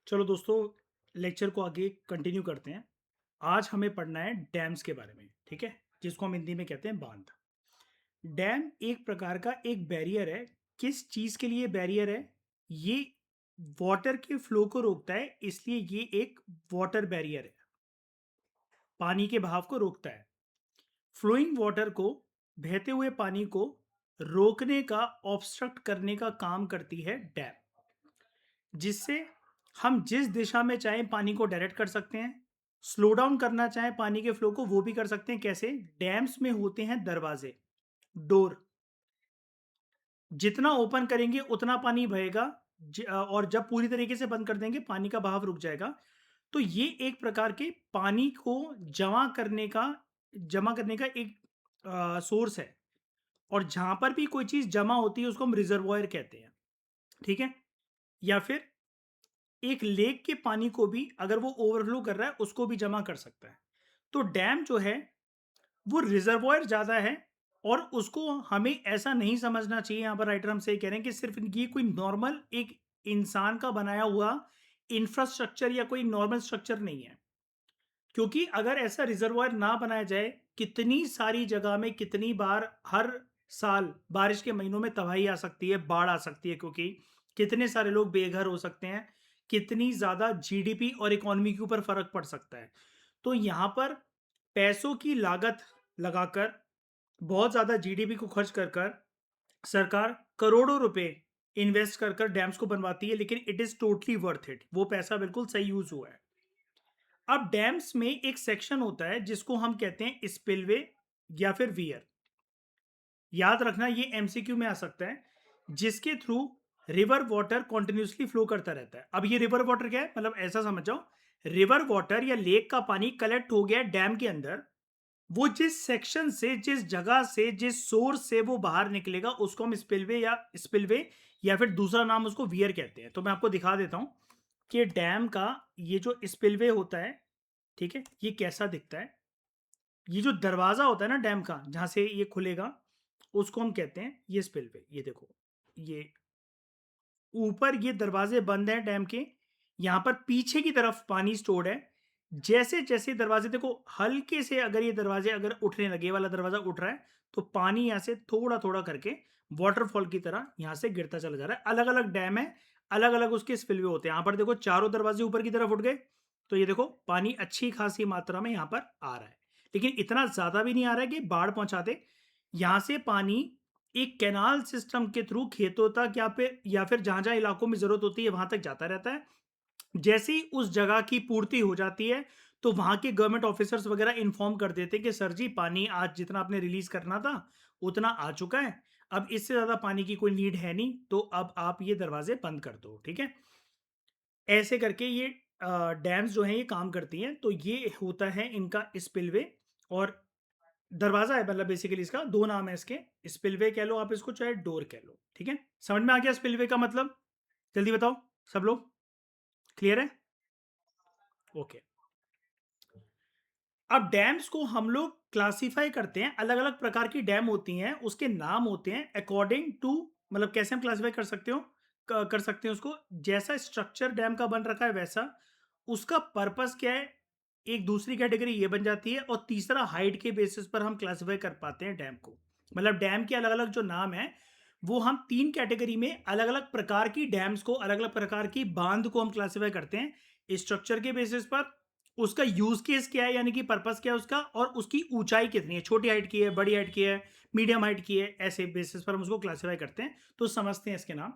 चलो दोस्तों, लेक्चर को आगे कंटिन्यू करते हैं। आज हमें पढ़ना है डैम्स के बारे में, ठीक है, जिसको हम हिंदी में कहते हैं बांध। डैम एक प्रकार का एक बैरियर है। किस चीज़ के लिए बैरियर है? ये वाटर के फ्लो को रोकता है, इसलिए ये एक वाटर बैरियर है। पानी के बहाव को रोकता है। फ्लोइंग वाटर को, बहते हुए पानी को रोकने का, ऑब्स्ट्रक्ट करने का काम करती है डैम, जिससे हम जिस दिशा में चाहें पानी को डायरेक्ट कर सकते हैं। स्लो डाउन करना चाहें पानी के फ्लो को, वो भी कर सकते हैं। कैसे? डैम्स में होते हैं दरवाजे, डोर। जितना ओपन करेंगे उतना पानी बहेगा, और जब पूरी तरीके से बंद कर देंगे पानी का बहाव रुक जाएगा। तो ये एक प्रकार के पानी को जमा करने का एक सोर्स है। और जहां पर भी कोई चीज जमा होती है उसको हम रिजर्वॉयर कहते हैं, ठीक है। या फिर एक लेक के पानी को भी अगर वो ओवरफ्लो कर रहा है उसको भी जमा कर सकता है। तो डैम जो है वो रिजर्वॉयर ज़्यादा है। और उसको हमें ऐसा नहीं समझना चाहिए, यहाँ पर राइटर हमसे ये कह रहे हैं कि सिर्फ ये कोई नॉर्मल एक इंसान का बनाया हुआ इंफ्रास्ट्रक्चर या कोई नॉर्मल स्ट्रक्चर नहीं है। क्योंकि अगर ऐसा रिजर्वॉयर ना बनाया जाए, कितनी सारी जगह में कितनी बार हर साल बारिश के महीनों में तबाही आ सकती है, बाढ़ आ सकती है, क्योंकि कितने सारे लोग बेघर हो सकते हैं, कितनी ज़्यादा जीडीपी और इकोनॉमी के ऊपर फर्क पड़ सकता है। तो यहाँ पर पैसों की लागत लगाकर, बहुत ज़्यादा जीडीपी को खर्च कर कर सरकार करोड़ों रुपए इन्वेस्ट कर कर डैम्स को बनवाती है, लेकिन it is totally worth it. वो पैसा बिल्कुल सही यूज़ हुआ है। अब डैम्स में एक सेक्शन होता है जिसको हम कहते हैं स्पिलवे या फिर वियर। याद रखना, ये एमसीक्यू में आ सकता है, जिसके through river water continuously flow करता रहता है। अब ये रिवर वाटर क्या है, मतलब ऐसा समझ जाओ, रिवर वाटर या लेक का पानी कलेक्ट हो गया डैम के अंदर। वो जिस सेक्शन से, जिस जगह से, जिस सोर्स से वो बाहर निकलेगा उसको हम स्पिलवे या फिर दूसरा नाम उसको वियर कहते हैं। तो मैं आपको दिखा देता हूं कि डैम का ये जो स्पिलवे होता है, ठीक है, ये कैसा दिखता है। ये जो दरवाजा होता है ना डैम का, जहां से ये खुलेगा, उसको हम कहते हैं ये स्पिलवे। ये देखो, ये ऊपर ये दरवाजे बंद हैं डैम के, यहाँ पर पीछे की तरफ पानी स्टोर्ड है। जैसे जैसे दरवाजे देखो, हल्के से अगर ये दरवाजे अगर उठने लगे, ये वाला दरवाजा उठ रहा है, तो पानी यहाँ से थोड़ा थोड़ा करके वाटरफॉल की तरह यहाँ से गिरता चला जा रहा है। अलग अलग डैम है, अलग अलग उसके स्पिलवे होते हैं। यहाँ पर देखो चारों दरवाजे ऊपर की तरफ उठ गए, तो ये देखो पानी अच्छी खासी मात्रा में यहाँ पर आ रहा है। लेकिन इतना ज्यादा भी नहीं आ रहा है कि बाढ़ पहुंचा दे। यहाँ से पानी एक कैनाल सिस्टम के थ्रू खेतों तक या फिर जहां जहां इलाकों में जरूरत होती है वहां तक जाता रहता है। जैसे ही उस जगह की पूर्ति हो जाती है, तो वहां के गवर्नमेंट ऑफिसर्स वगैरह इन्फॉर्म कर देते हैं कि सर जी, पानी आज जितना आपने रिलीज करना था उतना आ चुका है, अब इससे ज्यादा पानी की कोई नीड है नहीं, तो अब आप ये दरवाजे बंद कर दो, ठीक है। ऐसे करके ये डैम्स जो हैं ये काम करती हैं। तो ये होता है इनका स्पिलवे और दरवाजा है, मतलब बेसिकली इसका दो नाम है इसके। स्पिलवे कह लो आप इसको, चाहे डोर कह लो, ठीक है। समझ में आ गया स्पिलवे का मतलब? जल्दी बताओ, सब लोग क्लियर है? ओके। अब डैम्स को हम लोग क्लासिफाई करते हैं, अलग अलग प्रकार की डैम होती हैं, उसके नाम होते हैं अकॉर्डिंग टू, मतलब कैसे हम क्लासिफाई कर सकते हो, कर सकते हैं उसको, जैसा स्ट्रक्चर डैम का बन रखा है वैसा उसका पर्पस क्या है। एक दूसरी कैटेगरी ये बन जाती है, और तीसरा हाइट के बेसिस पर हम क्लासिफाई कर पाते हैं डैम को। मतलब डैम के अलग अलग जो नाम है, वो हम तीन कैटेगरी में अलग अलग प्रकार की डैम्स को, अलग अलग प्रकार की बांध को हम क्लासिफाई करते हैं स्ट्रक्चर के बेसिस पर। उसका यूज केस क्या है, यानी कि पर्पस क्या है उसका, और उसकी ऊंचाई कितनी है, छोटी हाइट की है, बड़ी हाइट की है, मीडियम हाइट की है, ऐसे बेसिस पर हम उसको क्लासिफाई करते हैं। तो समझते हैं इसके नाम।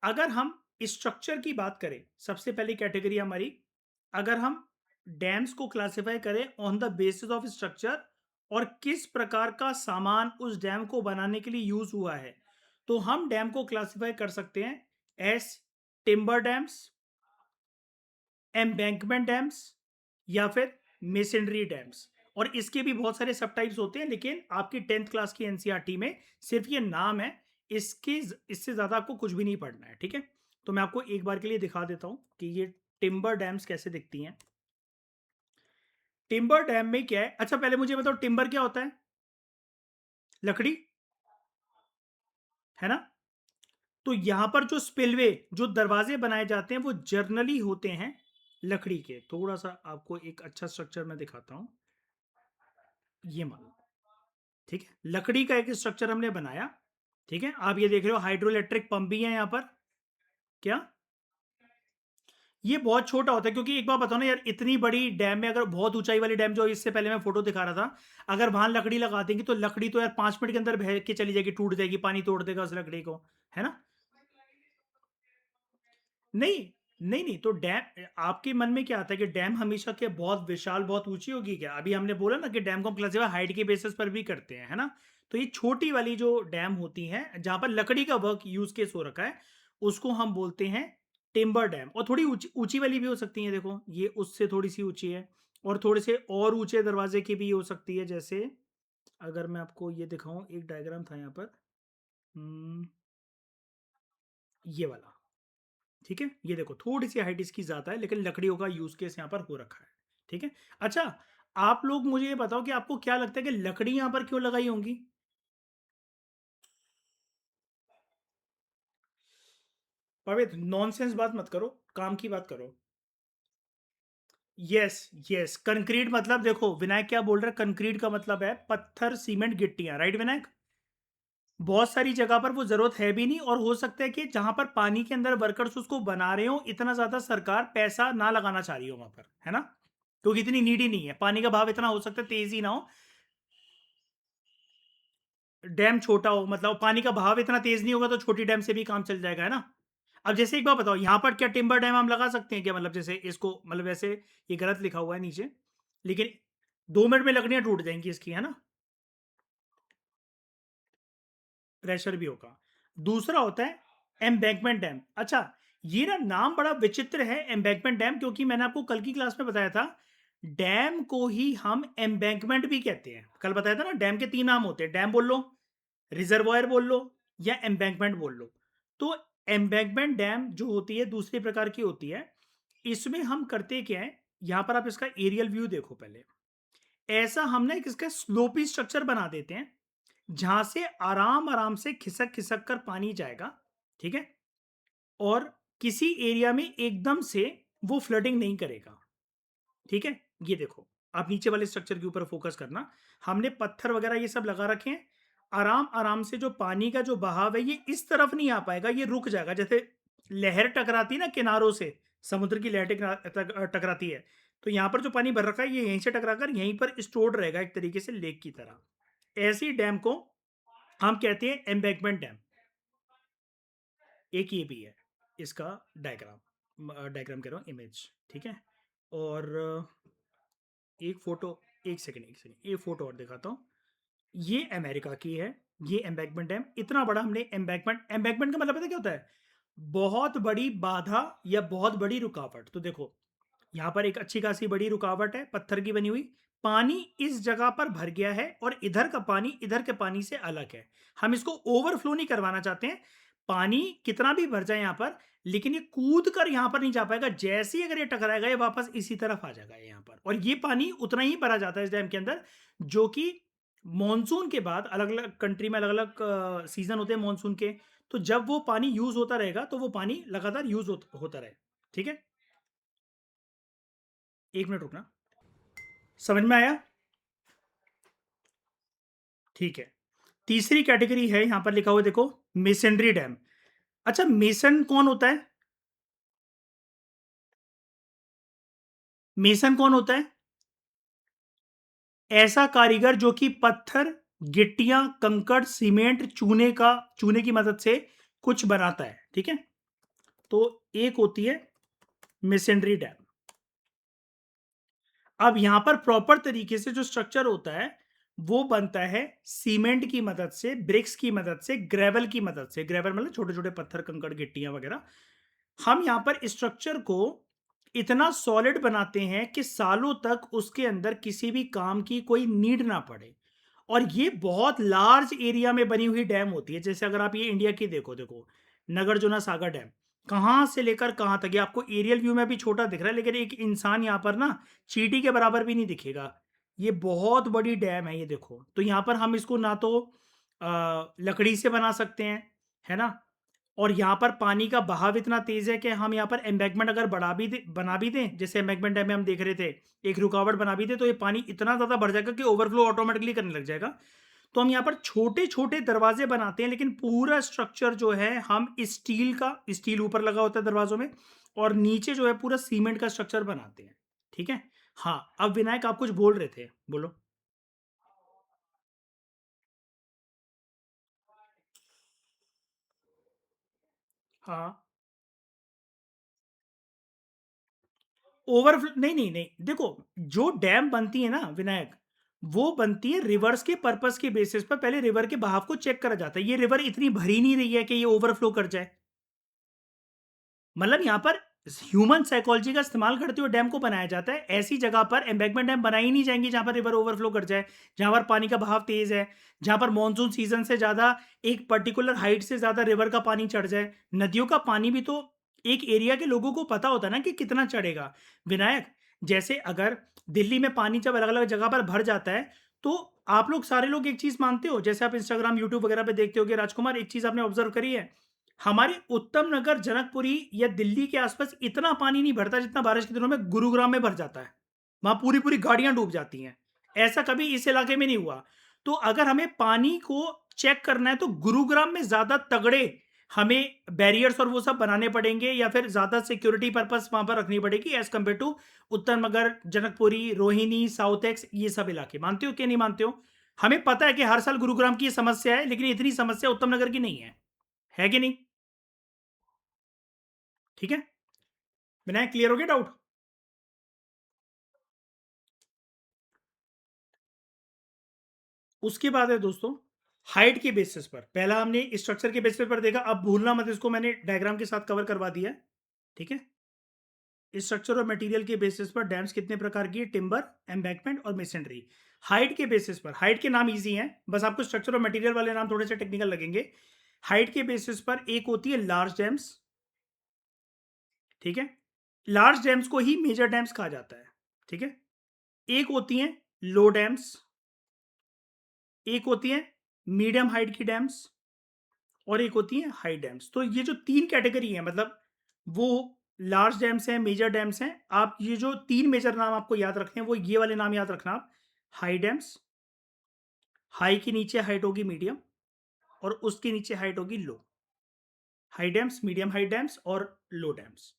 अगर हम स्ट्रक्चर की बात करें, सबसे पहली कैटेगरी हमारी, अगर हम डैम्स को क्लासिफाई करें on the basis of structure और किस प्रकार का सामान उस डैम को बनाने के लिए यूज हुआ है, तो हम डैम को क्लासिफाई कर सकते हैं S timber dams, embankment dams, या फिर मेसनरी डैम्स। और इसके भी बहुत सारे सब टाइप्स होते हैं, लेकिन आपकी 10th क्लास की एनसीईआरटी में सिर्फ ये नाम है। इसके इससे ज़्यादा आपको कुछ भी नहीं पढ़ना है, ठीक है। तो मैं आपको एक बार के लिए दिखा देता हूँ कि ये टिम्बर डैम्स कैसे दिखती हैं। टिम्बर डैम में क्या है, अच्छा पहले मुझे बताओ टिम्बर क्या होता है? लकड़ी, है ना। तो यहाँ पर जो स्पिलवे, जो दरवाजे बनाए जाते हैं वो जर्नली होते हैं लकड़ी के। थोड़ा सा आपको एक अच्छा स्ट्रक्चर मैं दिखाता हूँ। ये मान लो, ठीक है, लकड़ी का एक स्ट्रक्चर हमने बनाया। ठीक है, आप ये देख रहे हो हाइड्रो इलेक्ट्रिक पंप भी है यहाँ पर। क्या? ये बहुत छोटा होता है, क्योंकि एक बार बताओ ना यार, इतनी बड़ी डैम में अगर बहुत ऊंचाई वाली डैम, जो इससे पहले मैं फोटो दिखा रहा था, अगर वहां लकड़ी लगा देंगे तो लकड़ी तो यार 5 मिनट के अंदर बह के चली जाएगी, टूट जाएगी, पानी तोड़ देगा उस लकड़ी को, है ना? नहीं, नहीं, नहीं, तो डैम, आपके मन में क्या आता है कि डैम हमेशा क्या बहुत विशाल, बहुत ऊँची होगी क्या? अभी हमने बोला ना कि डैम को हम क्लासिफाई हाइट के बेसिस पर भी करते हैं, है ना? तो ये छोटी वाली जो डैम होती हैं, जहाँ पर लकड़ी का वर्क यूज़ केस हो रखा है, उसको हम बोलते हैं टिम्बर डैम। और थोड़ी ऊँची ऊँची वाली भी हो सकती हैं, देखो, ये उससे थोड़ी-सी ऊँची है, और थोड़े से और ऊँचे दरवाजे की भी हो सकती है, जैसे अगर मैं आपको ये दिखाऊँ, एक डायग्राम था यहाँ पर, ये वाला। ठीक है, ये देखो थोड़ी-सी हाइट इसकी ज़्यादा है, लेकिन लकड़ियों का यूज़ केस यहाँ पर हो रखा है। ठीक है? अच्छा, आप लोग मुझे ये बताओ कि आपको क्या लगता है कि लकड़ी यहाँ पर क्यों लगाई होंगी? पवित्र, नॉनसेंस बात मत करो, काम की बात करो। यस, यस, कंक्रीट मतलब देखो, विनायक क्या बोल रहा है, कंक्रीट का मतलब है पत्थर, सीमेंट, गिट्टियाँ, राइट विनायक? बहुत सारी जगह पर वो ज़रूरत है भी नहीं, और हो सकता है कि जहाँ पर पानी के अंदर वर्कर्स उसको बना रहे हों, इतना ज़्यादा सरकार पैसा ना लगाना चाह रही हो वहाँ पर, है ना? क्योंकि इतनी नीड ही नहीं है, पानी का बहाव इतना हो सकता है तेज़ ही ना हो, डैम छोटा हो, मतलब पानी का बहाव इतना तेज़ नहीं होगा तो छोटी डैम से भी काम चल जाएगा, है ना? अब जैसे एक बात बताओ, यहाँ पर क्या टिम्बर डैम हम लगा सकते हैं क्या? मतलब जैसे इसको, मतलब वैसे ये गलत लिखा हुआ है नीचे, लेकिन 2 मिनट में लकड़ियाँ टूट जाएँगी इसकी, है ना? प्रेशर भी होगा। दूसरा होता है एम्बैंकमेंट डैम। अच्छा, ये ना नाम बड़ा विचित्र है एम्बैंकमेंट डैम, क्योंकि मैंने आपको कल की क्लास में बताया था, डैम को ही हम एम्बैंकमेंट भी कहते हैं। कल बताया था ना, डैम के 3 नाम होते हैं, डैम बोल लो, रिजर्वॉयर बोल लो, या एम्बैंकमेंट बोल लो। तो एम्बैंकमेंट डैम जो होती है दूसरे प्रकार की होती है। इसमें हम करते क्या है, यहाँ पर आप इसका एरियल व्यू देखो पहले। ऐसा हम ना एक इसका स्लोपी स्ट्रक्चर बना देते हैं, जहां से आराम आराम से खिसक खिसक कर पानी जाएगा। ठीक है, और किसी एरिया में एकदम से वो फ्लडिंग नहीं करेगा। ठीक है, ये देखो, आप नीचे वाले स्ट्रक्चर के ऊपर फोकस करना। हमने पत्थर वगैरह ये सब लगा रखे हैं, आराम आराम से जो पानी का जो बहाव है ये इस तरफ नहीं आ पाएगा, ये रुक जाएगा। जैसे लहर टकराती है ना किनारों से, समुद्र की लहर टकराती है, तो यहाँ पर जो पानी भर रखा है ये यहीं से टकराकर यहीं पर स्टोर्ड रहेगा, एक तरीके से लेक की तरह। ऐसी डैम को हम कहते हैं एम्बैंकमेंट डैम। एक ये भी है इसका डायग्राम, डायग्राम कह रहा हूँ, इमेज। ठीक है, और एक फोटो, एक फोटो और दिखाता हूँ। ये अमेरिका की है, ये एम्बैंकमेंट डैम। इतना बड़ा हमने एम्बैंकमेंट, एम्बैंकमेंट का मतलब पता है क्या होता है? बहुत बड़ी बाधा या बहुत बड़ी रुकावट। तो देखो, यहाँ पर एक अच्छी खासी बड़ी रुकावट है, पत्थर की बनी हुई। पानी इस जगह पर भर गया है, और इधर का पानी इधर के पानी से अलग है। हम इसको ओवरफ्लो नहीं करवाना चाहते हैं। पानी कितना भी भर जाए यहाँ पर, लेकिन ये कूद कर यहाँ पर नहीं जा पाएगा। जैसे ही अगर ये टकराएगा, ये वापस इसी तरफ आ जाएगा यहाँ पर, और ये पानी उतना ही भरा जाता है इस डैम के अंदर, जो कि मॉनसून के बाद, अलग अलग कंट्री में अलग अलग सीजन होते हैं मॉनसून के, तो जब वो पानी यूज होता रहेगा तो वो पानी लगातार यूज होता रहे। ठीक है, 1 मिनट रुकना। समझ में आया? ठीक है, तीसरी कैटेगरी है, यहां पर लिखा हुआ देखो, मेसनरी डैम। अच्छा, मेसन कौन होता है? मेसन कौन होता है? ऐसा कारीगर जो कि पत्थर, गिट्टियां, कंकड़, सीमेंट, चूने की मदद से कुछ बनाता है। ठीक है, तो एक होती है मेसनरी डैम। अब यहां पर प्रॉपर तरीके से जो स्ट्रक्चर होता है वो बनता है सीमेंट की मदद से, ब्रिक्स की मदद से, ग्रेवल की मदद से। ग्रेवल मतलब छोटे छोटे पत्थर, कंकड़, गिट्टियां वगैरह। हम यहां पर स्ट्रक्चर को इतना सॉलिड बनाते हैं कि सालों तक उसके अंदर किसी भी काम की कोई नीड ना पड़े। और ये बहुत लार्ज एरिया में बनी हुई डैम होती है। जैसे अगर आप ये इंडिया की देखो, देखो नगार्जुना सागर डैम, कहां से लेकर कहां तक, ये आपको एरियल व्यू में भी छोटा दिख रहा है, लेकिन एक इंसान यहां पर ना चींटी के बराबर भी नहीं दिखेगा। ये बहुत बड़ी डैम है, ये देखो। तो यहां पर हम इसको ना तो लकड़ी से बना सकते हैं, है ना, और यहाँ पर पानी का बहाव इतना तेज है कि हम यहाँ पर एम्बैंकमेंट अगर बना भी दें, जैसे एम्बैंकमेंट डैम में हम देख रहे थे, एक रुकावट बना भी दे, तो ये पानी इतना ज़्यादा बढ़ जाएगा कि ओवरफ्लो ऑटोमेटिकली करने लग जाएगा। तो हम यहाँ पर छोटे-छोटे दरवाजे बनाते हैं, लेकिन पूरा स्ट्रक्चर जो है हम स्टील ऊपर लगा होता है दरवाज़ों में, और नीचे जो है पूरा सीमेंट का स्ट्रक्चर बनाते हैं, ठीक है? हाँ, अब विनायक आप कुछ बोल रहे थे, बोलो। हाँ, नहीं, नहीं, नहीं, देखो, जो डैम बनती है ना विनायक, वो बनती है रिवर्स के पर्पज़ के बेसिस पर, पहले रिवर के बहाव को चेक करा जाता है। ये रिवर इतनी भरी नहीं रही है कि ये ओवरफ्लो कर जाए। मतलब यहाँ पर ह्यूमन साइकोलॉजी का इस्तेमाल करते हुए डैम को बनाया जाता है। ऐसी जगह पर एम्बैंकमेंट डैम बनाई ही नहीं जाएंगी जहाँ पर रिवर ओवरफ्लो कर जाए, जहाँ पर पानी का बहाव तेज है, जहाँ पर मॉनसून सीजन से ज़्यादा, एक पर्टिकुलर हाइट से ज़्यादा रिवर का पानी चढ़ जाए। नदियों का पानी भी तो एक एरिया के लोगों को पता होता है ना कि कितना चढ़ेगा। विनायक, जैसे अगर दिल्ली में पानी जब अलग अलग जगह पर भर जाता है, तो आप लोग सारे लोग एक चीज़ मानते हो, जैसे आप इंस्टाग्राम यूट्यूब वगैरह पे देखते हो, राजकुमार, एक चीज़ आपने ऑब्जर्व करी है, हमारे उत्तम नगर, जनकपुरी या दिल्ली के आसपास इतना पानी नहीं भरता जितना बारिश के दिनों में गुरुग्राम में भर जाता है। वहां पूरी पूरी गाड़ियां डूब जाती हैं। ऐसा कभी इस इलाके में नहीं हुआ। तो अगर हमें पानी को चेक करना है, तो गुरुग्राम में ज्यादा तगड़े हमें बैरियर्स और वो सब बनाने पड़ेंगे, या फिर ज्यादा सिक्योरिटी पर्पस वहां पर रखनी पड़ेगी एज कम्पेयर टू उत्तम नगर, जनकपुरी, रोहिणी, साउथ एक्स, ये सब इलाके। मानते हो कि नहीं मानते हो? हमें पता है कि हर साल गुरुग्राम की समस्या है, लेकिन इतनी समस्या उत्तम नगर की नहीं है कि नहीं? ठीक है, विनायक, क्लियर हो गया डाउट? उसके बाद है दोस्तों, हाइट के बेसिस पर। पहला हमने स्ट्रक्चर के बेसिस पर देखा, अब भूलना मत, इसको मैंने डायग्राम के साथ कवर करवा दिया है, ठीक है? स्ट्रक्चर और मटेरियल के बेसिस पर डैम्स कितने प्रकार की है? टिम्बर, एम्बैंकमेंट और मेसनरी। हाइट के बेसिस पर, हाइट के नाम इजी हैं, बस आपको स्ट्रक्चर और मटेरियल वाले नाम थोड़े से टेक्निकल लगेंगे। हाइट के बेसिस पर एक होती है लार्ज डैम्स, ठीक है? लार्ज डैम्स को ही मेजर डैम्स कहा जाता है, ठीक है? एक होती हैं लो डैम्स, एक होती हैं मीडियम हाइट की डैम्स, और एक होती है हाई डैम्स। तो ये जो तीन कैटेगरी है, मतलब वो लार्ज डैम्स हैं, मेजर डैम्स हैं। आप ये जो तीन मेजर नाम आपको याद रखने हैं, वो ये वाले नाम याद रखना आप। हाई डैम्स, हाई के नीचे हाइट होगी मीडियम, और उसके नीचे हाइट होगी low. High dams, medium height dams और लो डैम्स।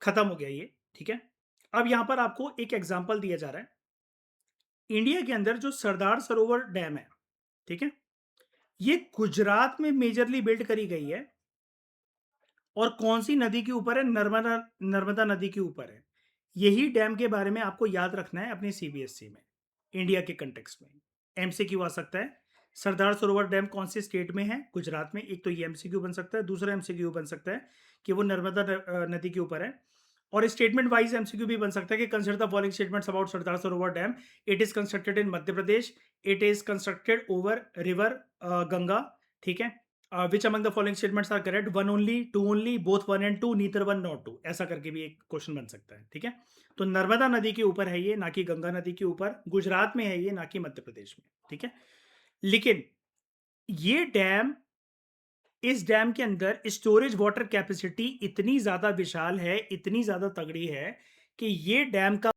खत्म हो गया ये, ठीक है? अब यहां पर आपको एक एग्जाम्पल दिया जा रहा है। इंडिया के अंदर जो सरदार सरोवर डैम है, ठीक है, ये गुजरात में मेजरली बिल्ड करी गई है। और कौन सी नदी के ऊपर है? नर्मदा, नर्मदा नदी के ऊपर है। यही डैम के बारे में आपको याद रखना है अपने सीबीएसई में, इंडिया के कंटेक्स्ट में। एमसीक्यू आ सकता है, सरदार सरोवर डैम कौन से स्टेट में है? गुजरात में। एक तो ये एमसीक्यू बन सकता है। दूसरा एमसीक्यू बन सकता है कि वो नर्मदा नदी के ऊपर है। और स्टेटमेंट वाइज एमसीक्यू भी बन सकता है कि consider the following statements about Sardar Sarovar dam. It is constructed in Madhya Pradesh, it is constructed over river Ganga, ठीक है? Which among the following statements are correct? One only, two only, both one and two, neither one not two, ऐसा करके भी एक question बन सकता है, ठीक है? तो नर्मदा नदी के ऊपर है ये, ना कि गंगा नदी के ऊपर। गुजरात में है ये, ना कि मध्य प्रदेश में, ठीक है? लेकिन ये डैम, इस डैम के अंदर स्टोरेज वाटर कैपेसिटी इतनी ज्यादा विशाल है, इतनी ज्यादा तगड़ी है, कि ये डैम का